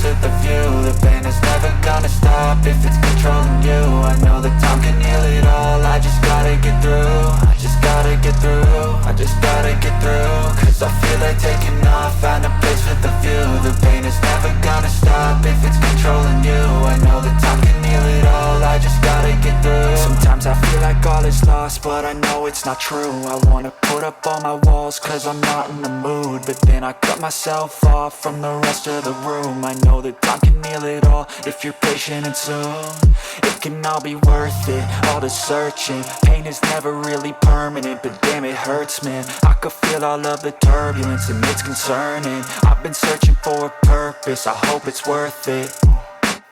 place with a view. The pain is never gonna stop if it's controlling you. I know that time can heal it all. I just gotta get through. I just gotta get through. I just gotta get through. Cause I feel like taking off. Find a place with a view. The pain is never gonna stop if it's controlling you. I know that time can heal it all. I just gotta get through. Sometimes I feel like all is lost, but I know it's not true. I wanna put up all my walls cause I'm not in the mood, but then I cut myself off from the rest of the room. I know that time can heal it all if you're patient and soon it can all be worth it, all the searching. Pain is never really permanent, but damn it hurts, man. I could feel all of the turbulence and it's concerning. I've been searching for a purpose, I hope it's worth it.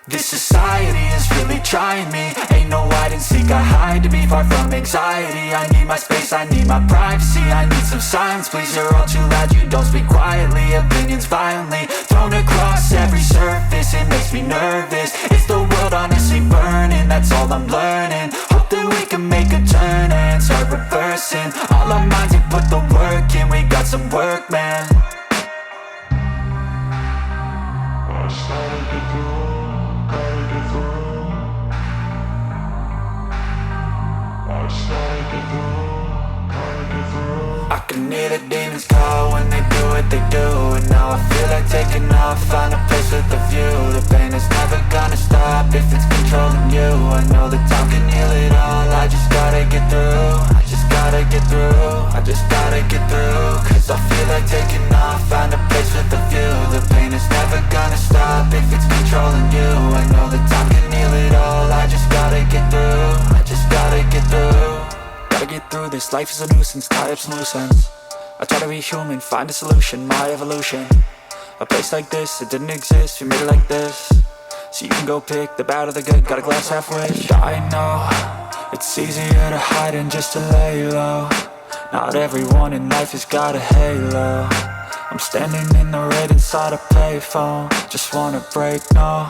This society is really trying me. Ain't no hide and seek, I hide to be far from anxiety. I need my space, I need my privacy. I need some silence, please, you're all too loud. You don't speak quietly, opinions violently thrown across every surface. It makes me nervous, is the world honestly burning? That's all I'm learning. Hope that we can make a turn and start reversing all our minds and put the work in. We got some work, man. I started to do. I can hear the demons call when they do what they do. And now I feel like taking off, find a place with a view. The pain is never gonna stop if it's controlling you. I know that time can heal it all. I just gotta get through. I just gotta get through. I just gotta get through. Cause I feel like taking off, find a place with a view. The pain is never gonna stop if it's controlling you. I know that time can heal it all. I just gotta get through. I just gotta get through. Gotta get through this, life is a nuisance, tie up some loose ends. I try to be human, find a solution, my evolution. A place like this, it didn't exist, we made it like this. So you can go pick the bad or the good, got a glass half wish. I know, it's easier to hide than just to lay low. Not everyone in life has got a halo. I'm standing in the red inside a payphone. Just wanna break, no,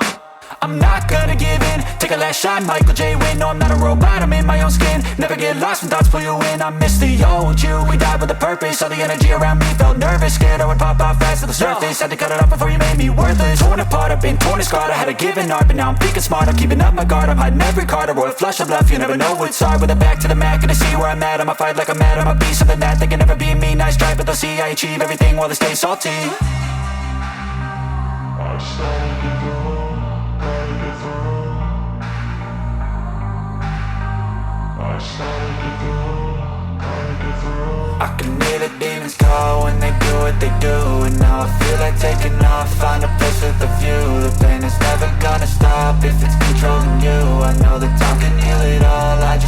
I'm not gonna give in. Take a last shot, Michael J. Win. No, I'm not a robot, I'm in my own skin. Never get lost when thoughts pull you in. I miss the old you, we died with a purpose. All the energy around me felt nervous, scared I would pop out fast to the surface. Had to cut it off before you made me worthless. Torn apart, I've been torn and scarred. I had a given art, but now I'm thinking smart. I'm keeping up my guard, I'm hiding every card. A royal flush of bluff, you never know what's hard. With a back to the mat, gonna see where I'm at. I'ma fight like I'm mad, I'ma be something that they can never be me. Nice try, but they'll see I achieve everything while they stay salty. I started to go. I can hear the demons call when they do what they do. And now I feel like taking off, find a place with a view. The pain is never gonna stop if it's controlling you. I know that time can heal it all. I just